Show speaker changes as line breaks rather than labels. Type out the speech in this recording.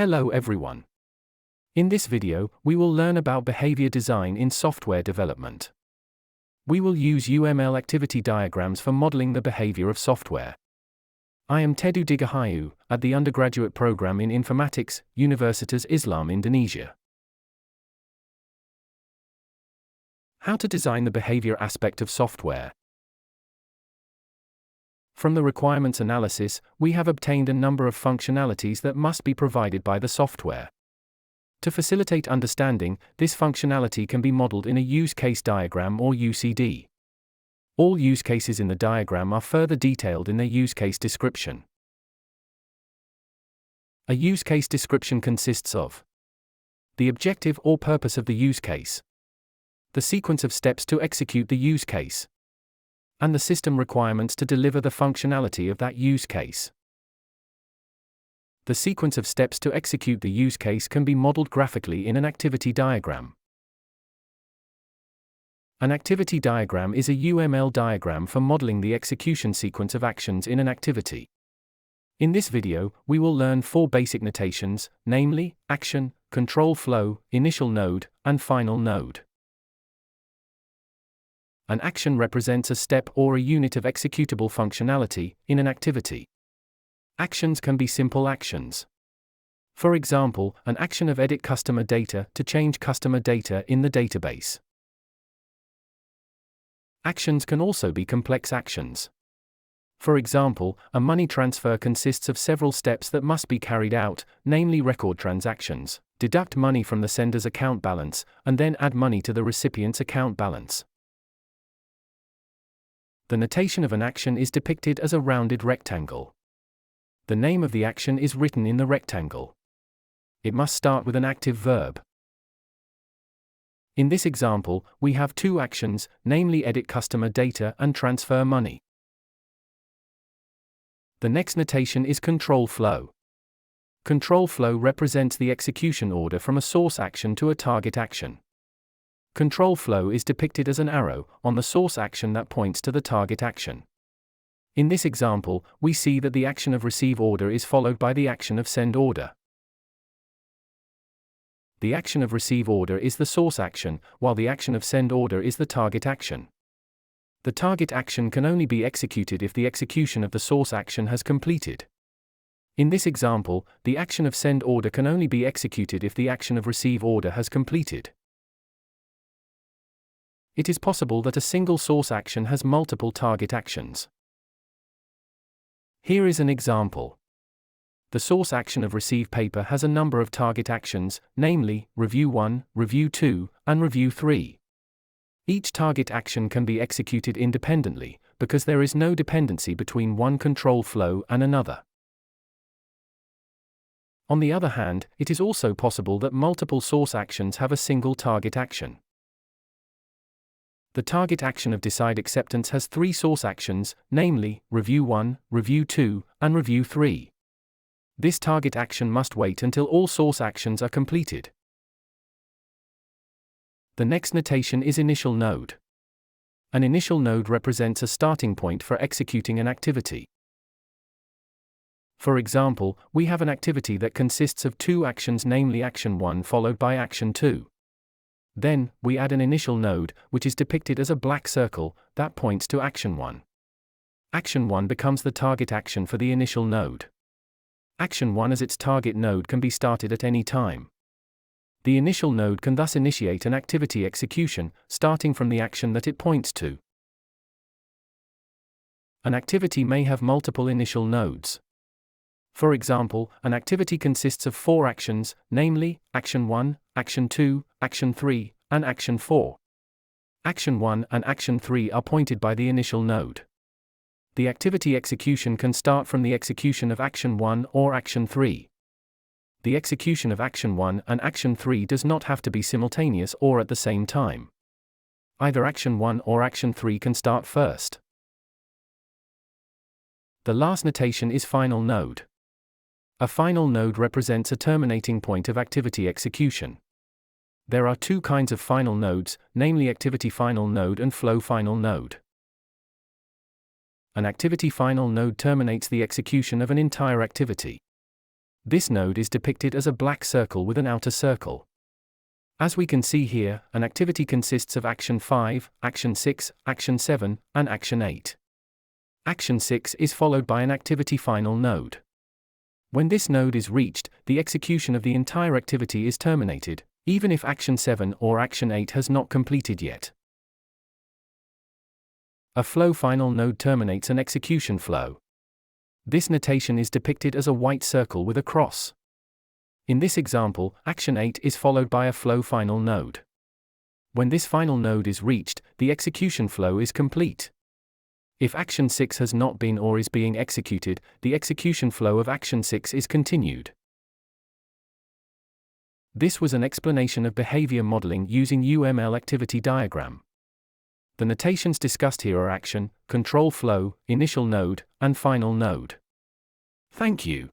Hello everyone. In this video, we will learn about behavior design in software development. We will use UML activity diagrams for modeling the behavior of software. I am Tedu Digahayu, at the undergraduate program in Informatics, Universitas Islam Indonesia. How to design the behavior aspect of software. From the requirements analysis, we have obtained a number of functionalities that must be provided by the software. To facilitate understanding, this functionality can be modeled in a use case diagram or UCD. All use cases in the diagram are further detailed in their use case description. A use case description consists of the objective or purpose of the use case, the sequence of steps to execute the use case, and the system requirements to deliver the functionality of that use case. The sequence of steps to execute the use case can be modeled graphically in an activity diagram. An activity diagram is a UML diagram for modeling the execution sequence of actions in an activity. In this video, we will learn 4 basic notations, namely, action, control flow, initial node, and final node. An action represents a step or a unit of executable functionality in an activity. Actions can be simple actions. For example, an action of edit customer data to change customer data in the database. Actions can also be complex actions. For example, a money transfer consists of several steps that must be carried out, namely record transactions, deduct money from the sender's account balance, and then add money to the recipient's account balance. The notation of an action is depicted as a rounded rectangle. The name of the action is written in the rectangle. It must start with an active verb. In this example, we have 2 actions, namely edit customer data and transfer money. The next notation is control flow. Control flow represents the execution order from a source action to a target action. Control flow is depicted as an arrow on the source action that points to the target action. In this example, we see that the action of receive order is followed by the action of send order. The action of receive order is the source action, while the action of send order is the target action. The target action can only be executed if the execution of the source action has completed. In this example, the action of send order can only be executed if the action of receive order has completed. It is possible that a single source action has multiple target actions. Here is an example. The source action of receive paper has a number of target actions, namely, review 1, review 2, and review 3. Each target action can be executed independently, because there is no dependency between one control flow and another. On the other hand, it is also possible that multiple source actions have a single target action. The target action of decide acceptance has 3 source actions, namely, review 1, review 2, and review 3. This target action must wait until all source actions are completed. The next notation is initial node. An initial node represents a starting point for executing an activity. For example, we have an activity that consists of 2 actions, namely action 1 followed by action 2. Then, we add an initial node, which is depicted as a black circle, that points to action 1. Action 1 becomes the target action for the initial node. Action 1 as its target node can be started at any time. The initial node can thus initiate an activity execution, starting from the action that it points to. An activity may have multiple initial nodes. For example, an activity consists of 4 actions, namely, action 1, action 2, action 3, and action 4. Action 1 and action 3 are pointed by the initial node. The activity execution can start from the execution of action 1 or action 3. The execution of action 1 and action 3 does not have to be simultaneous or at the same time. Either action 1 or action 3 can start first. The last notation is final node. A final node represents a terminating point of activity execution. There are 2 kinds of final nodes, namely activity final node and flow final node. An activity final node terminates the execution of an entire activity. This node is depicted as a black circle with an outer circle. As we can see here, an activity consists of Action 5, Action 6, Action 7, and Action 8. Action 6 is followed by an activity final node. When this node is reached, the execution of the entire activity is terminated, even if Action 7 or Action 8 has not completed yet. A flow final node terminates an execution flow. This notation is depicted as a white circle with a cross. In this example, Action 8 is followed by a flow final node. When this final node is reached, the execution flow is complete. If Action 6 has not been or is being executed, the execution flow of Action 6 is continued. This was an explanation of behavior modeling using UML Activity Diagram. The notations discussed here are action, control flow, initial node, and final node. Thank you.